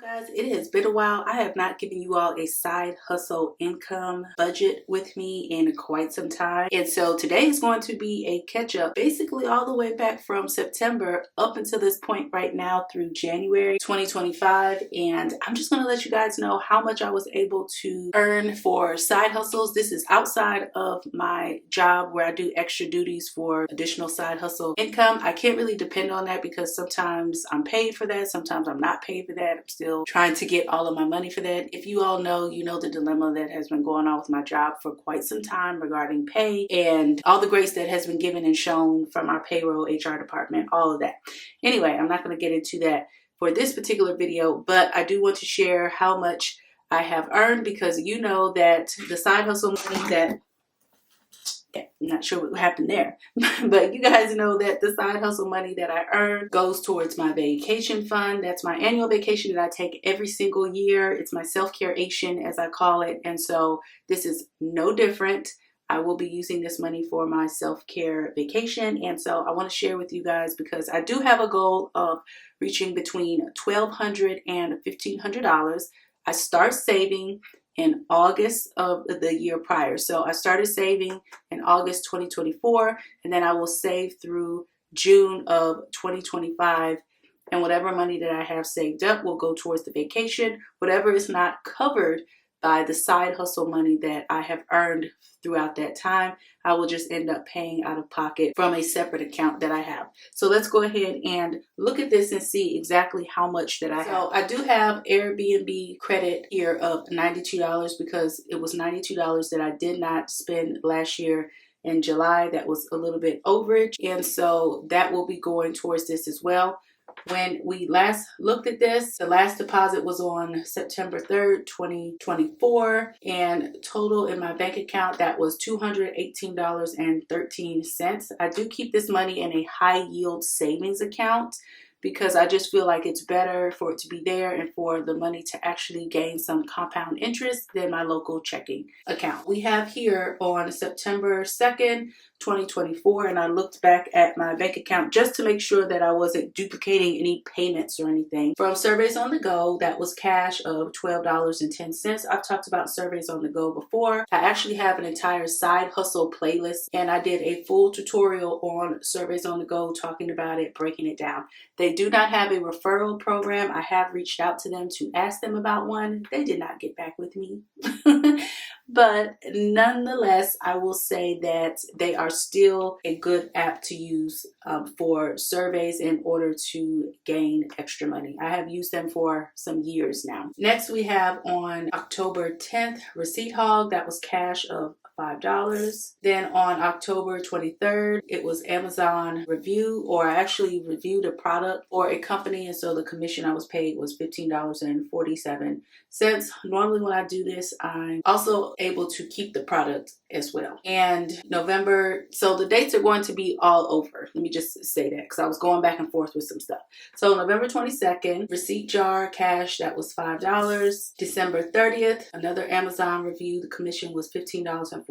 Guys, it has been a while. I have not given you all a side hustle income budget with me in quite some time, and so today is going to be a catch up basically all the way back from September up until this point right now through January 2025. And I'm just going to let you guys know how much I was able to earn for side hustles. This is outside of my job where I do extra duties for additional side hustle income. I can't really depend on that because sometimes I'm paid for that, sometimes I'm not paid for that. I'm still trying to get all of my money for that. If you all know, you know the dilemma that has been going on with my job for quite some time regarding pay and all the grace that has been given and shown from our payroll, HR department, all of that. Anyway, I'm not going to get into that for this particular video, but I do want to share how much I have earned because you know that the side hustle money that I'm not sure what happened there, but you guys know that the side hustle money that I earn goes towards my vacation fund. That's my annual vacation that I take every single year. It's my self-care-ation, as I call it. And so this is no different. I will be using this money for my self-care vacation. And so I want to share with you guys because I do have a goal of reaching between $1,200 and $1,500. I start saving in August of the year prior. So I started saving in August 2024, and then I will save through June of 2025. And whatever money that I have saved up will go towards the vacation. Whatever is not covered by the side hustle money that I have earned throughout that time, I will just end up paying out of pocket from a separate account that I have. So let's go ahead and look at this and see exactly how much that I have. So I do have Airbnb credit here of $92 because it was $92 that I did not spend last year in July. That was a little bit overage, and so that will be going towards this as well. When we last looked at this, the last deposit was on September 3rd, 2024, and total in my bank account, that was $218.13. I do keep this money in a high yield savings account because I just feel like it's better for it to be there and for the money to actually gain some compound interest than my local checking account. We have here on September 2nd, 2024, and I looked back at my bank account just to make sure that I wasn't duplicating any payments or anything. From Surveys on the Go, that was cash of $12.10. I've talked about Surveys on the Go before. I actually have an entire side hustle playlist, and I did a full tutorial on Surveys on the Go talking about it, breaking it down. They do not have a referral program. I have reached out to them to ask them about one. They did not get back with me. But nonetheless, I will say that they are still a good app to use for surveys in order to gain extra money. I have used them for some years now. Next, we have on October 10th, Receipt Hog. That was cash of $5. Then on October 23rd, it was Amazon review, or I actually reviewed a product for a company, and so the commission I was paid was $15.47. Normally when I do this, I'm also able to keep the product as well. And November, so the dates are going to be all over. Let me just say that because I was going back and forth with some stuff. So November 22nd, Receipt Jar cash, that was $5. December 30th, another Amazon review. The commission was $15.47.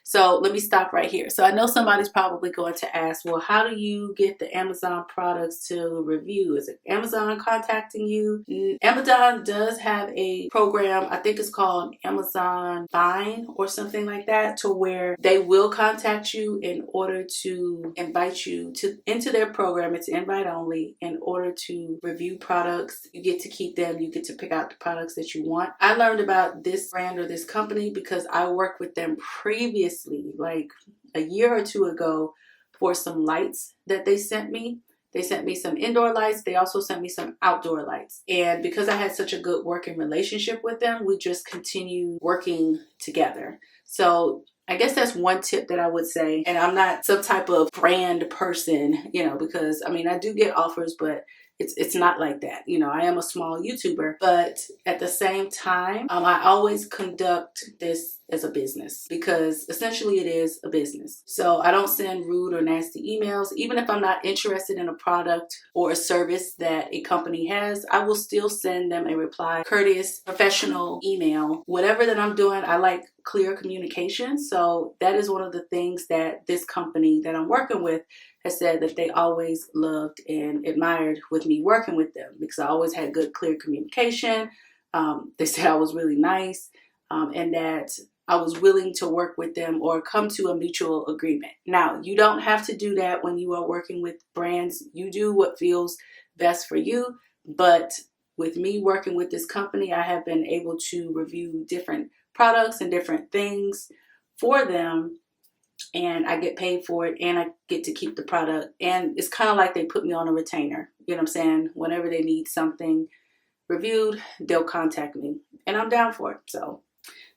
So let me stop right here. So I know somebody's probably going to ask, well, how do you get the Amazon products to review? Is it Amazon contacting you? Amazon does have a program, I think it's called Amazon Vine or something like that, to where they will contact you in order to invite you into their program. It's invite only, in order to review products. You get to keep them. You get to pick out the products that you want. I learned about this brand or this company because I worked with them previously, like a year or two ago, for some lights that they sent me. They sent me some indoor lights. They also sent me some outdoor lights. And because I had such a good working relationship with them, we just continued working together. So I guess that's one tip that I would say. And I'm not some type of brand person, you know, because I mean, I do get offers, but it's not like that. You know, I am a small YouTuber, but at the same time, I always conduct this as a business, because essentially it is a business. So I don't send rude or nasty emails. Even if I'm not interested in a product or a service that a company has, I will still send them a reply, courteous, professional email. Whatever that I'm doing, I like clear communication. So that is one of the things that this company that I'm working with has said that they always loved and admired with me working with them, because I always had good, clear communication. They said I was really nice, and that I was willing to work with them or come to a mutual agreement. Now, you don't have to do that when you are working with brands. You do what feels best for you. But with me working with this company, I have been able to review different products and different things for them, and I get paid for it, and I get to keep the product. And it's kind of like they put me on a retainer. You know what I'm saying? Whenever they need something reviewed, they'll contact me, and I'm down for it. So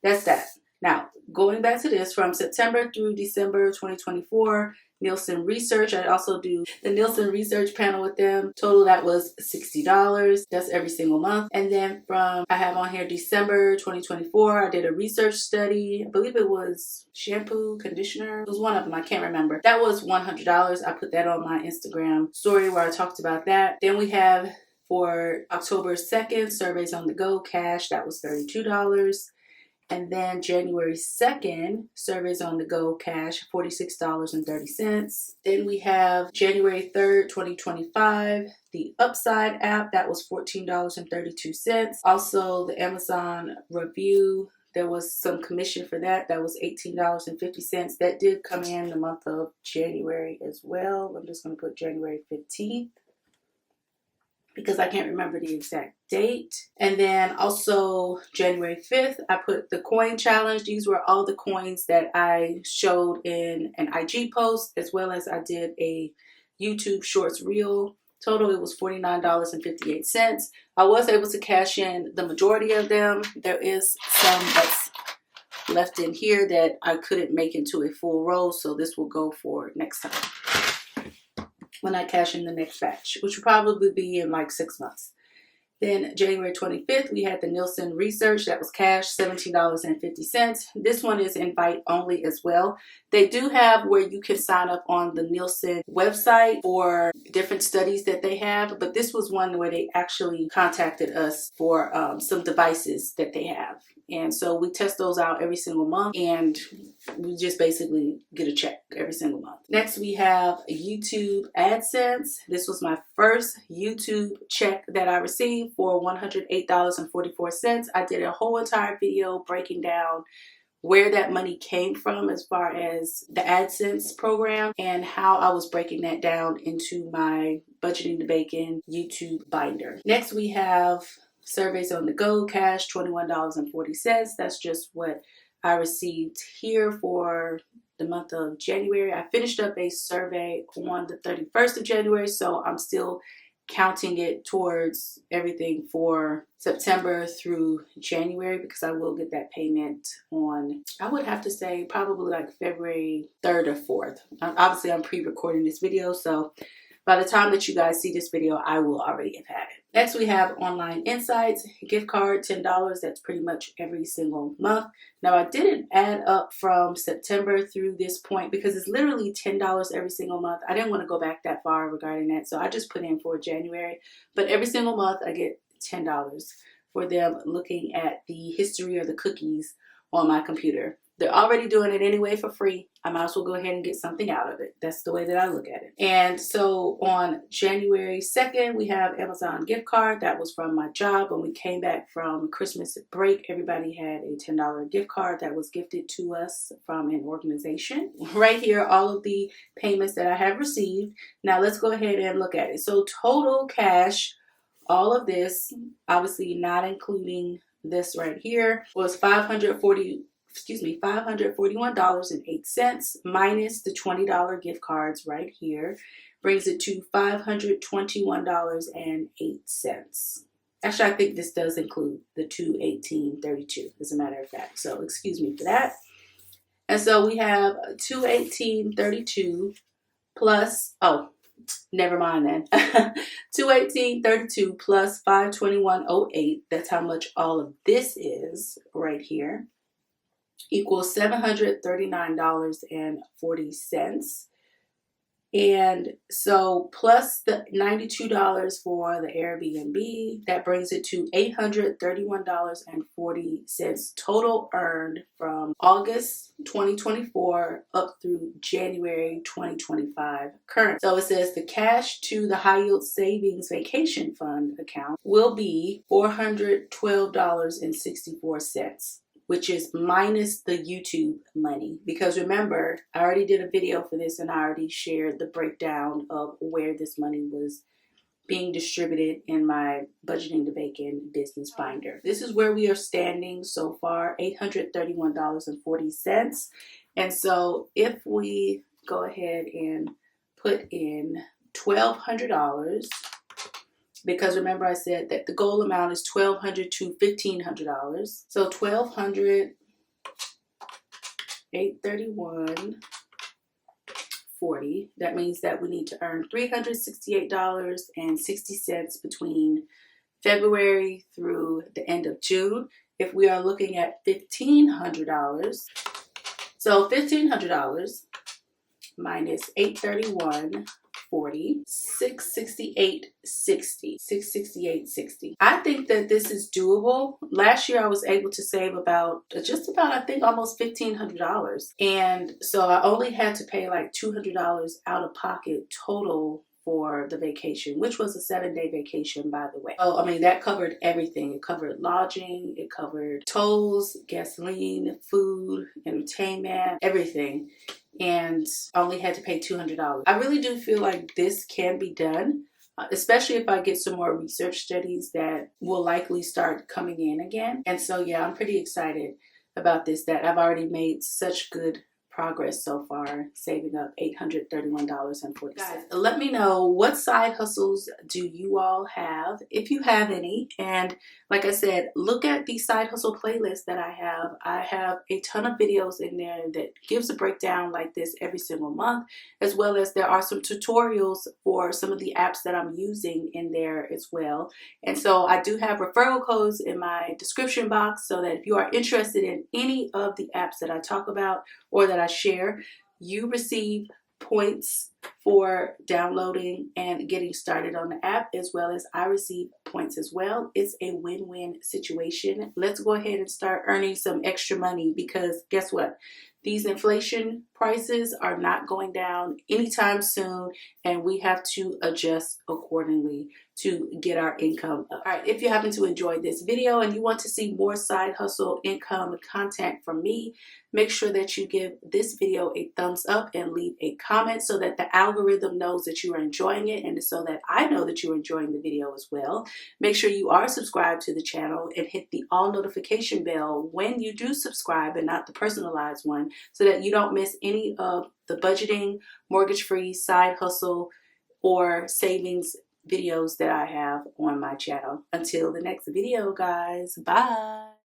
that's that. Now, going back to this, from September through December 2024, Nielsen Research, I also do the Nielsen Research panel with them. Total, that was $60. That's every single month. And then I have on here December 2024, I did a research study. I believe it was shampoo, conditioner. It was one of them. I can't remember. That was $100. I put that on my Instagram story where I talked about that. Then we have for October 2nd, Surveys on the Go cash. That was $32. And then January 2nd, Surveys on the Go cash, $46.30. Then we have January 3rd, 2025, the Upside app. That was $14.32. Also, the Amazon review, there was some commission for that. That was $18.50. That did come in the month of January as well. I'm just going to put January 15th. Because I can't remember the exact date. And then also January 5th, I put the coin challenge. These were all the coins that I showed in an IG post, as well as I did a YouTube Shorts reel. Total, it was $49.58. I was able to cash in the majority of them. There is some that's left in here that I couldn't make into a full roll, so this will go for next time when I cash in the next batch, which will probably be in like 6 months. Then January 25th, we had the Nielsen Research. That was cash, $17.50. This one is invite only as well. They do have where you can sign up on the Nielsen website for different studies that they have, but this was one where they actually contacted us for some devices that they have. And so we test those out every single month, and we just basically get a check every single month. Next, we have YouTube AdSense. This was my first YouTube check that I received for $108.44. I did a whole entire video breaking down where that money came from as far as the AdSense program and how I was breaking that down into my Budgeting the Bacon YouTube binder. Next, we have Surveys on the Go cash, $21.40. That's just what I received here for the month of January. I finished up a survey on the 31st of January, so I'm still counting it towards everything for September through January, because I will get that payment on, I would have to say, probably like February 3rd or 4th. Obviously, I'm pre-recording this video, so by the time that you guys see this video, I will already have had it. Next, we have Online Insights, gift card, $10. That's pretty much every single month. Now, I didn't add up from September through this point because it's literally $10 every single month. I didn't want to go back that far regarding that, so I just put in for January. But every single month, I get $10 for them looking at the history of the cookies on my computer. They're already doing it anyway for free. I might as well go ahead and get something out of it. That's the way that I look at it. And so on January 2nd, we have Amazon gift card. That was from my job. When we came back from Christmas break, everybody had a $10 gift card that was gifted to us from an organization. Right here, all of the payments that I have received. Now let's go ahead and look at it. So total cash, all of this, obviously not including this right here, was $541.08 minus the $20 gift cards right here, brings it to $521.08. Actually, I think this does include the $218.32, as a matter of fact. So excuse me for that. And so we have $218.32 plus, oh, never mind then. $218.32 plus $521.08. That's how much all of this is right here. equals $739.40. And so plus the $92 for the Airbnb, that brings it to $831.40 total earned from August 2024 up through January 2025 current. So it says the cash to the high yield savings vacation fund account will be $412.64. Which is minus the YouTube money. Because remember, I already did a video for this and I already shared the breakdown of where this money was being distributed in my Budgeting to Bacon business binder. This is where we are standing so far, $831.40. And so if we go ahead and put in $1,200, because remember I said that the goal amount is $1,200 to $1,500. So $1,200, $831.40. That means that we need to earn $368.60 between February through the end of June. If we are looking at $1,500, so $1,500 minus $831.40, $668.60. I think that this is doable. Last year I was able to save just about I think almost $1,500, and so I only had to pay like $200 out of pocket total for the vacation, which was a 7-day vacation, by the way. Oh, I mean, that covered everything. It covered lodging, it covered tolls, gasoline, food, entertainment, everything. And I only had to pay $200. I really do feel like this can be done, especially if I get some more research studies that will likely start coming in again. And so, yeah, I'm pretty excited about this, that I've already made such good progress so far, saving up $831.40. Guys, let me know, what side hustles do you all have, if you have any? And like I said, look at the side hustle playlist that I have. I have a ton of videos in there that gives a breakdown like this every single month, as well as there are some tutorials for some of the apps that I'm using in there as well. And so I do have referral codes in my description box, so that if you are interested in any of the apps that I talk about or that I share, you receive points for downloading and getting started on the app, as well as I receive points as well. It's a win-win situation. Let's go ahead and start earning some extra money, because guess what? These inflation prices are not going down anytime soon, and we have to adjust accordingly to get our income up. All right, if you happen to enjoy this video and you want to see more side hustle income content from me, make sure that you give this video a thumbs up and leave a comment so that the algorithm knows that you are enjoying it, and so that I know that you're enjoying the video as well. Make sure you are subscribed to the channel and hit the all notification bell when you do subscribe, and not the personalized one, so that you don't miss any of the budgeting, mortgage-free, side hustle, or savings videos that I have on my channel. Until the next video, guys, bye.